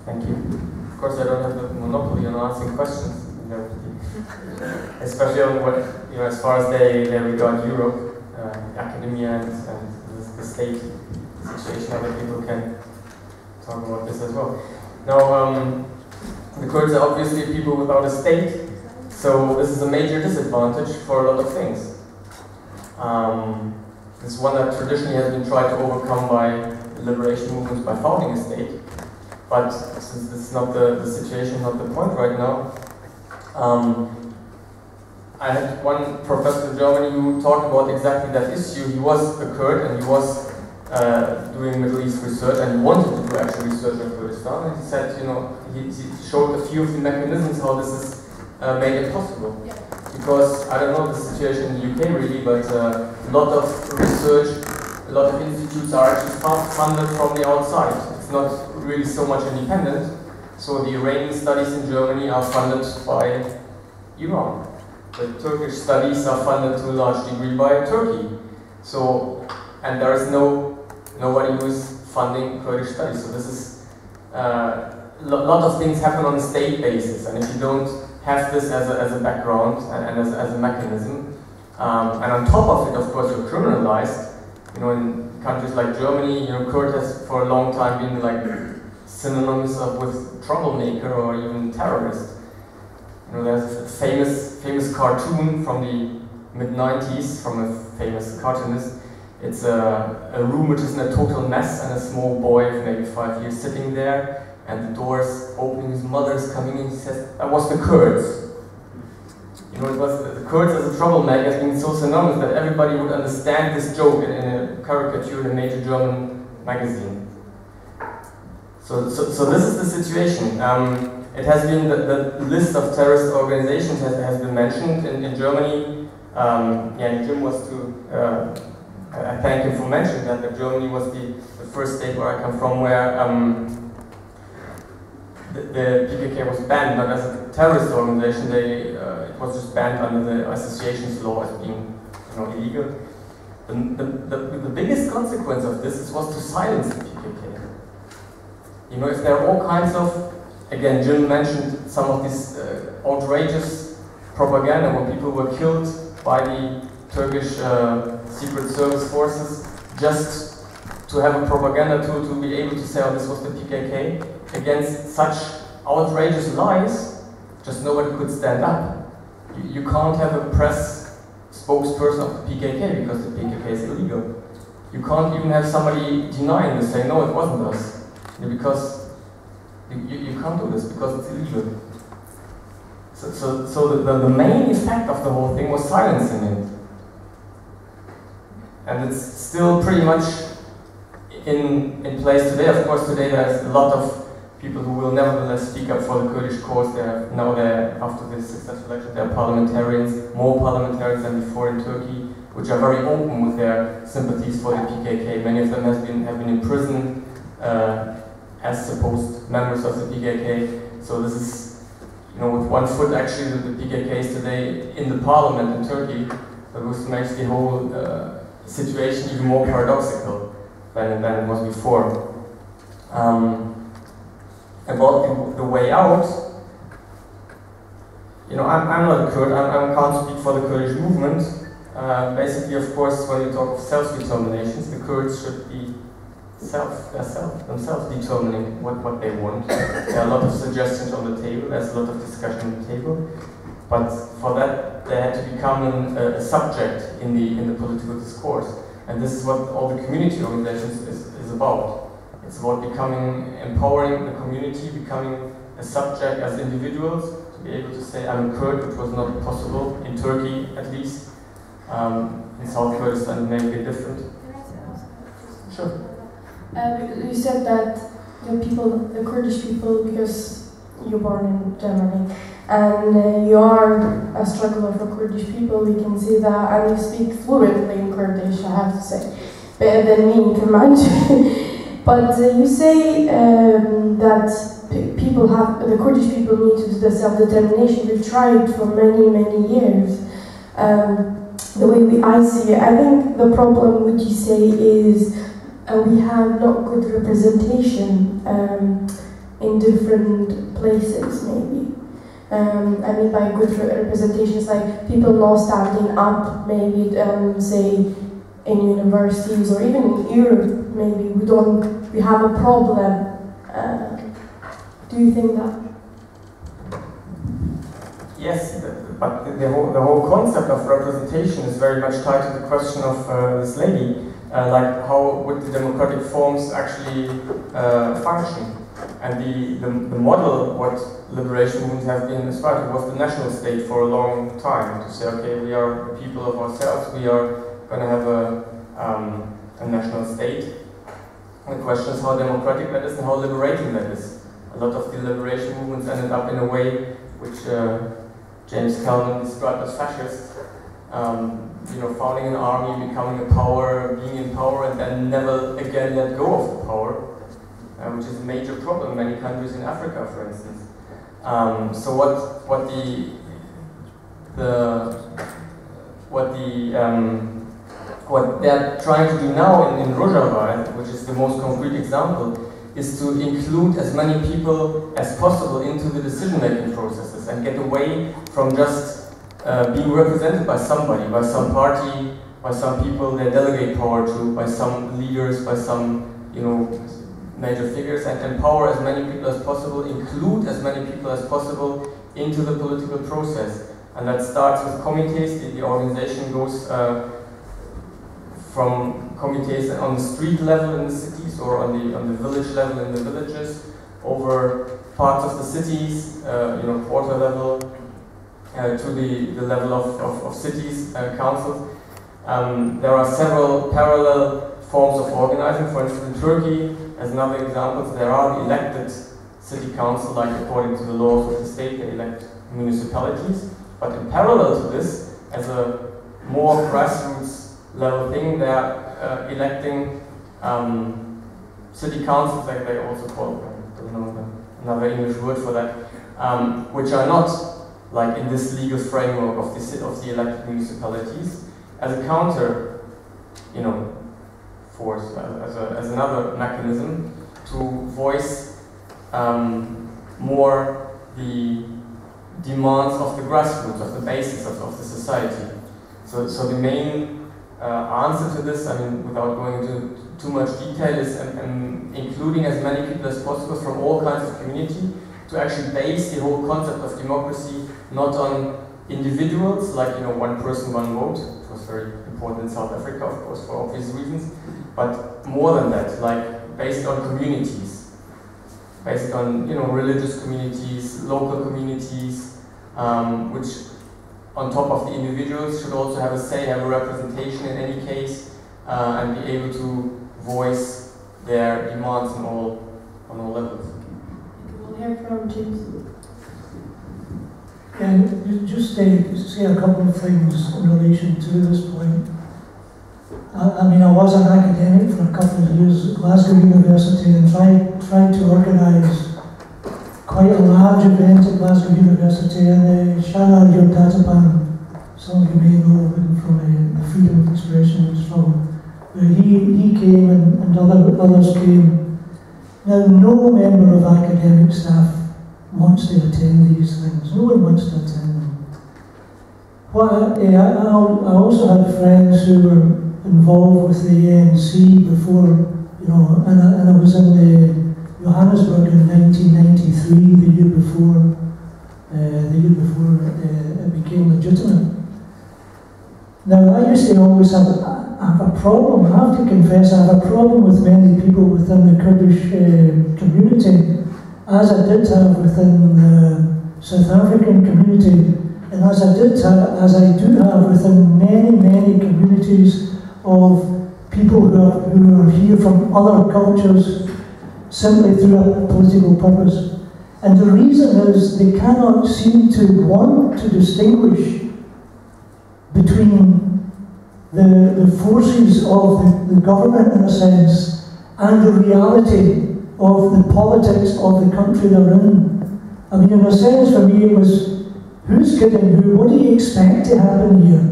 Thank you. Of course, I don't have the monopoly on asking questions, especially on what, as far as they regard Europe, academia, and the state situation. Other people can talk about this as well. Now, the Kurds are obviously people without a state, so this is a major disadvantage for a lot of things. This is one that traditionally has been tried to overcome by liberation movements by founding a state. But since this is not the situation, not the point right now, I had one professor in Germany who talked about exactly that issue. He was a Kurd and he was doing Middle East research and he wanted to do actual research in Kurdistan. And he said, he showed a few of the mechanisms how this is made it possible. Yeah. Because I don't know the situation in the UK really, but a lot of research, a lot of institutes are actually funded from the outside. It's not really so much independent. So the Iranian studies in Germany are funded by Iran. The Turkish studies are funded to a large degree by Turkey. So, and there is nobody who is funding Kurdish studies. So this is a lot of things happen on a state basis, and if you don't have this as a background and as a mechanism, and on top of it, of course, you're criminalized. In countries like Germany, Kurd has for a long time been like synonymous with troublemaker or even terrorist. There's a famous cartoon from the mid-90s from a famous cartoonist. It's a room which is in a total mess and a small boy of maybe 5 years sitting there, and the door's opening, his mother's coming in, he says, that was the Kurds. It was the Kurds as a troublemaker has been so synonymous that everybody would understand this joke in a caricature in a major German magazine. So this is the situation. It has been, the list of terrorist organizations has been mentioned in Germany. Jim was to, I thank him for mentioning that Germany was the first state where I come from where the PKK was banned, not as a terrorist organization. It was just banned under the associations law as being illegal. The biggest consequence of this was to silence the PKK. If there are all kinds of, again, Jim mentioned some of this outrageous propaganda where people were killed by the Turkish secret service forces just to have a propaganda tool to be able to say, oh, this was the PKK. Against such outrageous lies, just nobody could stand up. You can't have a press spokesperson of the PKK because the PKK is illegal. You can't even have somebody denying this, saying, no, it wasn't us. Because you can't do this because it's illegal. So the main effect of the whole thing was silencing it. And it's still pretty much in place today. Of course, today there's a lot of people who will nevertheless speak up for the Kurdish cause. After this successful election, there are parliamentarians, more parliamentarians than before in Turkey, which are very open with their sympathies for the PKK. Many of them have been imprisoned as supposed members of the PKK. So this is, with one foot actually the PKK is today in the parliament in Turkey, but which makes the whole situation even more paradoxical than it was before. About the way out, I'm not a Kurd, I can't speak for the Kurdish movement. Basically, of course, when you talk of self-determinations, the Kurds should be themselves determining what they want. There are a lot of suggestions on the table, there's a lot of discussion on the table, but for that they had to become a subject in the political discourse. And this is what all the community organizations is about. It's about empowering the community, becoming a subject as individuals, to be able to say, I'm a Kurd, which was not possible in Turkey at least. In South Kurdistan it may be different. Sure. You said that the Kurdish people, because you're born in Germany, and you are a struggler for Kurdish people, we can see that, and you speak fluently in Kurdish, I have to say, better than me, can imagine. But you say that the Kurdish people need to do the self-determination. We've tried for many, many years. The way I see it, I think the problem, would you say, is we have not good representation in different places, maybe. I mean by good representations, like people not standing up, maybe say in universities or even in Europe, maybe we have a problem. Do you think that? Yes, but the whole concept of representation is very much tied to the question of this lady, like how would the democratic forms actually function? And the model, what liberation movements have been aspired to, was the national state for a long time, to say, okay, we are the people of ourselves, we are going to have a national state. And the question is how democratic that is and how liberating that is. A lot of the liberation movements ended up in a way which James Calvin described as fascist. Founding an army, becoming a power, being in power, and then never again let go of the power, which is a major problem in many countries in Africa, for instance. So what they're trying to do now in Rojava, which is the most concrete example, is to include as many people as possible into the decision-making processes and get away from just being represented by somebody, by some party, by some people they delegate power to, by some leaders, by some major figures, and empower as many people as possible, include as many people as possible into the political process. And that starts with committees. The organization goes from committees on the street level in the cities or on the village level in the villages, over parts of the cities, quarter level, to the level of cities, councils. There are several parallel forms of organizing. For instance, in Turkey, as another example, there are the elected city council, like according to the laws of the state, they elect municipalities. But in parallel to this, as a more grassroots level thing, they are electing city councils, like they also call, I don't know another English word for that, which are not like in this legal framework of the elected municipalities, as a counter, force, as another mechanism to voice more the demands of the grassroots, of the basis of the society. So the main answer to this, without going into too much detail, is including as many people as possible from all kinds of community to actually base the whole concept of democracy not on individuals, like one person, one vote. It was very important in South Africa, of course, for obvious reasons, but more than that, like based on communities, based on religious communities, local communities, which on top of the individuals should also have a say, have a representation in any case, and be able to voice their demands on all levels. We'll hear from James. And just say a couple of things in relation to this point. I was an academic for a couple of years at Glasgow University and tried to organise quite a large event at Glasgow University, and Shana Yotatapan, some of you may know him from the freedom of expression struggle. He came and others came. Now, no member of academic staff wants to attend these things. No one wants to attend them. I also had friends who were involved with the ANC before, and I was in Johannesburg in 1993, the year before it became legitimate. Now, I used to always have a problem, I have to confess, I have a problem with many people within the Kurdish community, as I did have within the South African community, and as I do have within many communities of people who are here from other cultures simply through a political purpose. And the reason is they cannot seem to want to distinguish between the forces of the government, in a sense, and the reality of the politics of the country they're in. In a sense, for me, it was, who's kidding who? What do you expect to happen here?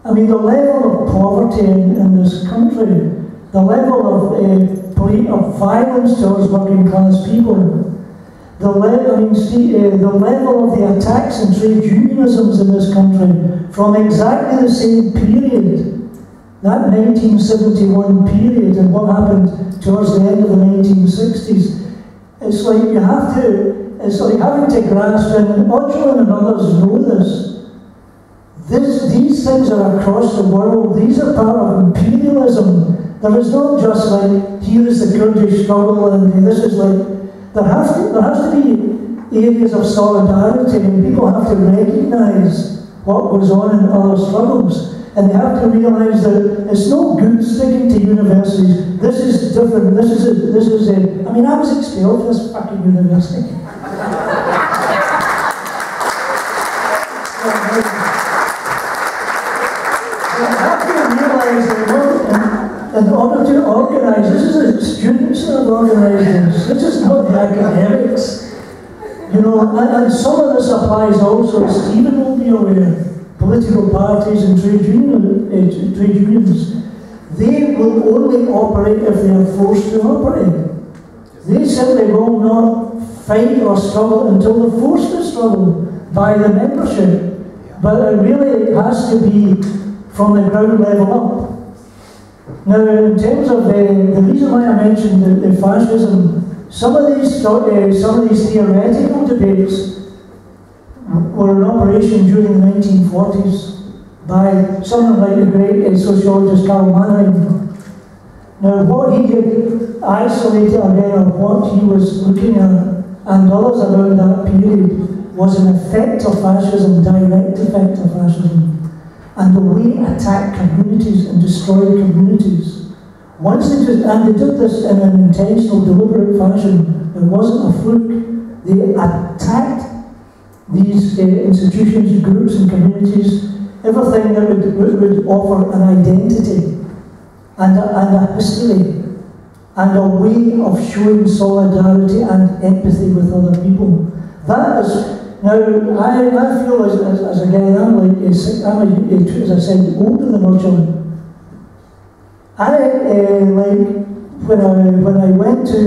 The level of poverty in this country, the level of violence towards working class people, the level of the attacks and trade unionisms in this country from exactly the same period, that 1971 period, and what happened towards the end of the 1960s, it's like you have to, it's like having to grasp, and Ocalan and others know this. These things are across the world. These are part of imperialism. There is not just like, here is the Kurdish struggle, and this is like, there has to be areas of solidarity, and people have to recognise what goes on in other struggles. And they have to realise that it's no good sticking to universities. This is different. This is it. I mean, I was expelled from this fucking university. In order to organise, this is the students that have organised this. This is not the academics. You know, and some of this applies also, as Stephen will be aware, political parties and trade unions. They will only operate if they are forced to operate. They simply will not fight or struggle until they're forced to struggle by the membership. But it really has to be from the ground level up. Now, in terms of the reason why I mentioned the fascism, some of these theoretical debates were in operation during the 1940s by someone like the great sociologist Karl Mannheim. Now, what he did, isolated again of what he was looking at, and others around that period, was an effect of fascism, direct effect of fascism. And the way it attacked communities and destroyed communities. Once they did, and they did this in an intentional, deliberate fashion, it wasn't a fluke. They attacked these institutions, groups and communities, everything that would offer an identity and a history and a way of showing solidarity and empathy with other people. That is. Now, I feel as again, I'm as I said, older than Ocalan. When I went to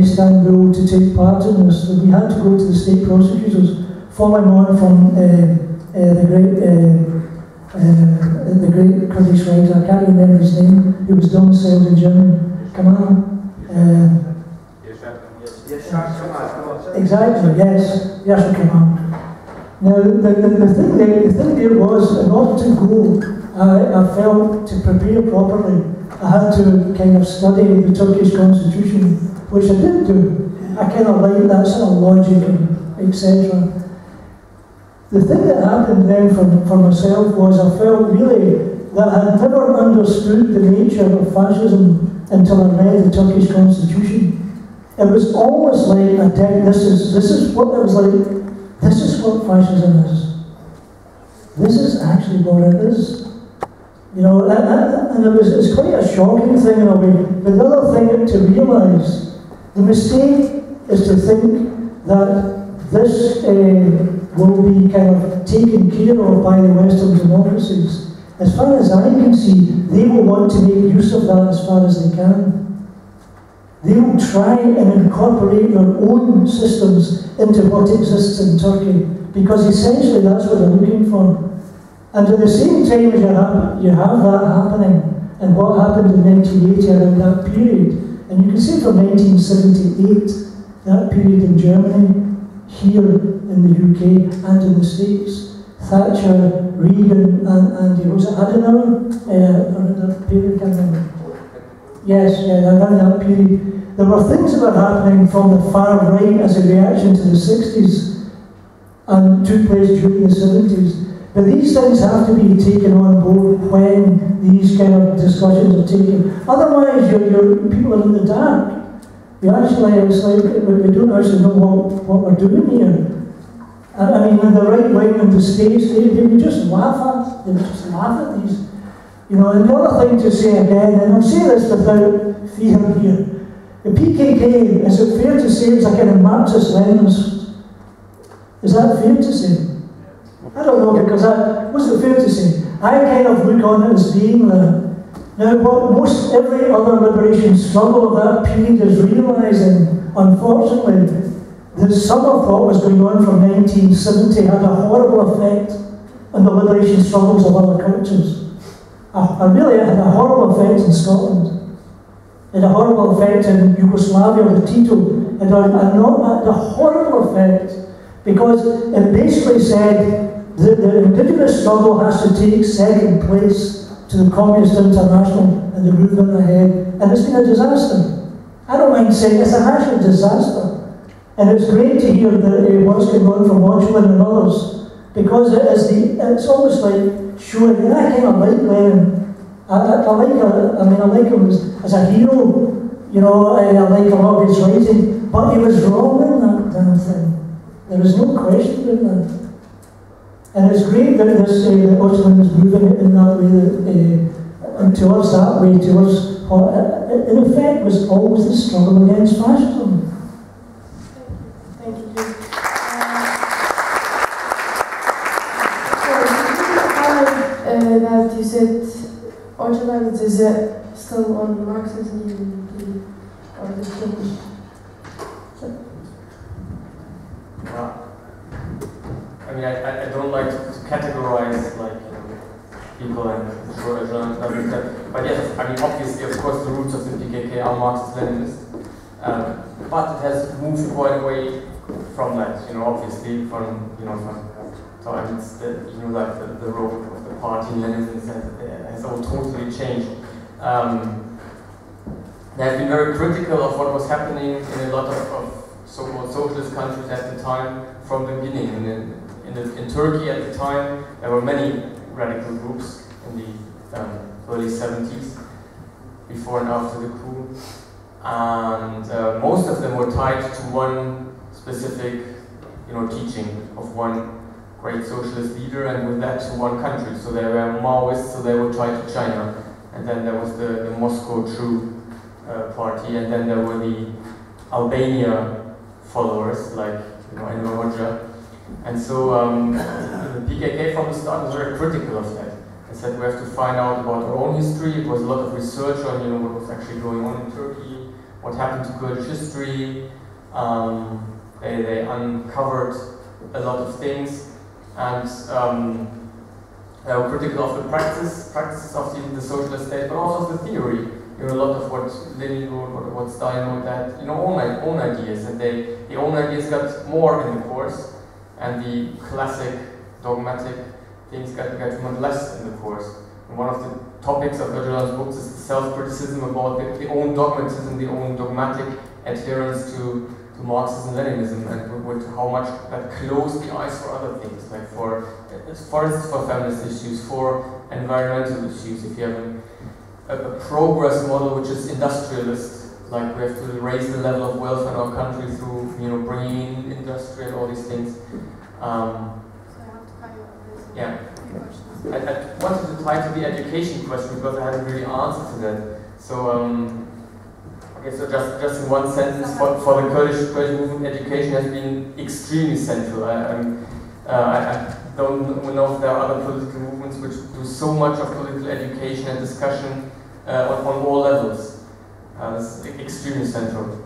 Istanbul to take part in this, we had to go to the state prosecutors, following on from the great Kurdish writer, I can't remember his name, he was domiciled in Germany, Kemal. Exactly, yes, Yasser Kemal. Now, the thing there was, in order to go, I felt to prepare properly, I had to kind of study the Turkish constitution, which I did do. I kind of like that sort of logic and etc. The thing that happened then for myself was I felt really that I had never understood the nature of fascism until I read the Turkish constitution. It was almost like this is what it was like. This is what fascism is. This is actually what it is. You know, and it's quite a shocking thing in a way. But the other thing to realise, the mistake is to think that this will be kind of taken care of by the Western democracies. As far as I can see, they will want to make use of that as far as they can. They will try and incorporate their own systems into what exists in Turkey, because essentially that's what they're looking for. And at the same time as you have that happening, and what happened in 1980 around that period, and you can see from 1978, that period in Germany, here in the UK and in the States, Thatcher, Reagan, and was it Adenauer? Around that period, I can't remember. Yes, yeah, around that period. There were things that were happening from the far right as a reaction to the 60s and took place during the 70s. But these things have to be taken on board when these kind of discussions are taken. Otherwise, people are in the dark. You actually, it's like we don't actually know what we're doing here. I mean, in the right wing in the States, they would just laugh at. They would just laugh at these. You know, and the other thing to say again, and I'll say this without fear here. The PKK, is it fair to say it's a kind of Marxist-Leninist? Is that fair to say? I don't know, because what's it fair to say? I kind of look on it as being that. Now, what most every other liberation struggle of that period is realising, unfortunately, the summer thought was going on from 1970 had a horrible effect on the liberation struggles of other cultures. Really, it had a horrible effect in Scotland. It had a horrible effect in Yugoslavia with Tito. It had a horrible effect because it basically said that the indigenous struggle has to take second place to the Communist International and the movement ahead. And it's been a disaster. I don't mind saying it's an actual disaster. And it's great to hear that what's going on from Ocalan and others, because it's almost like showing, and I kind of like Lenin. I like him as a hero, you know, I like a lot of his writing, but he was wrong in that damn thing. There was no question in that. And it's great that this Ocalan is moving in that way, and towards that way, towards what in effect was always the struggle against fascism. Thank you. That you said Ocalan, is it still on Marxism or the change? I mean, I don't like to categorize like people and but yes, I mean obviously, of course, the roots of the PKK are Marxist-Leninist, but it has moved quite away from that. You know, obviously from times that like the role of the party in Leninism has all totally changed. They have been very critical of what was happening in a lot of so-called socialist countries at the time from the beginning. In Turkey at the time, there were many radical groups in the early 70s, before and after the coup, and most of them were tied to one specific, teaching of one great socialist leader, and with that to one country. So they were Maoists, so they were tied to China, and then there was the Moscow True party, and then there were the Albania followers like Enver Hoxha. And so the PKK from the start was very critical of that. They said we have to find out about our own history. It was a lot of research on what was actually going on in Turkey, what happened to Kurdish history. They uncovered a lot of things, and they were critical of the practices of the socialist state, but also of the theory. A lot of what Lenin wrote, what Stalin wrote, that own ideas, and the own ideas got more in the course. And the classic dogmatic things get much less in the course. And one of the topics of Ocalan's books is the self-criticism about the own dogmatism, the own dogmatic adherence to Marxism and Leninism, and with how much that closed the eyes for other things, like for instance for feminist issues, for environmental issues. If you have a progress model which is industrialist, like we have to raise the level of wealth in our country through bringing in industry and all these things. Yeah. I wanted to tie to the education question because I hadn't really answered to that. So okay, so just in one sentence, for the Kurdish movement, education has been extremely central. I don't know if there are other political movements which do so much of political education and discussion on all levels. It's extremely central.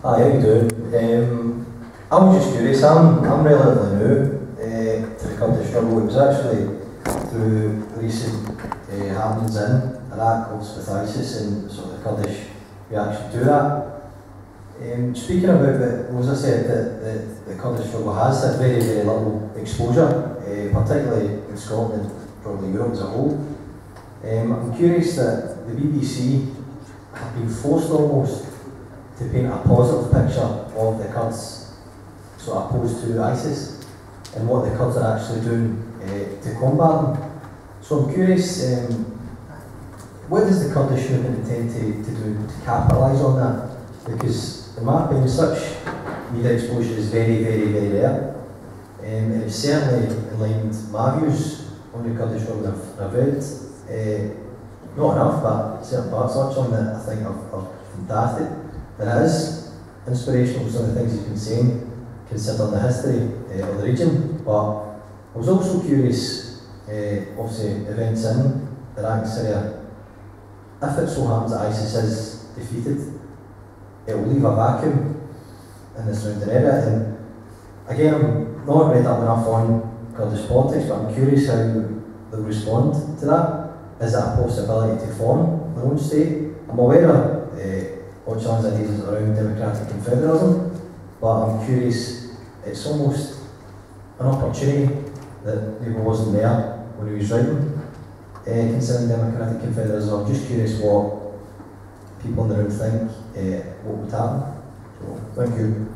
Hi, how you doing? I was just curious, I'm relatively new to the Kurdish struggle. It was actually through recent happenings in Iraq with ISIS and sort of the Kurdish reaction to that. Speaking about it, as I said, that the Kurdish struggle has had very, very little exposure, particularly in Scotland and probably Europe as a whole. I'm curious that the BBC have been forced almost to paint a positive picture of the Kurds, sort of opposed to ISIS, and what the Kurds are actually doing to combat them. So I'm curious, what does the Kurdish movement intend to do to capitalise on that? Because in my opinion, such media exposure is very, very, very rare. And it's certainly aligned my views on the Kurdish struggle I've read. Not enough, but certain parts of it that I think are fantastic. That is inspirational, some of the things he's been saying. considering the history of the region, but I was also curious, obviously events in Iraq, Syria, if it so happens that ISIS is defeated, it will leave a vacuum in the surrounding area. And again, I'm not read up enough on Kurdish politics, but I'm curious how they'll respond to that. Is that a possibility to form their own state? I'm aware of Ocalan's ideas around democratic confederalism, but I'm curious, it's almost an opportunity that maybe wasn't there when he was writing concerning democratic confederalism. I'm just curious what people in the room think, what would happen. So, thank you.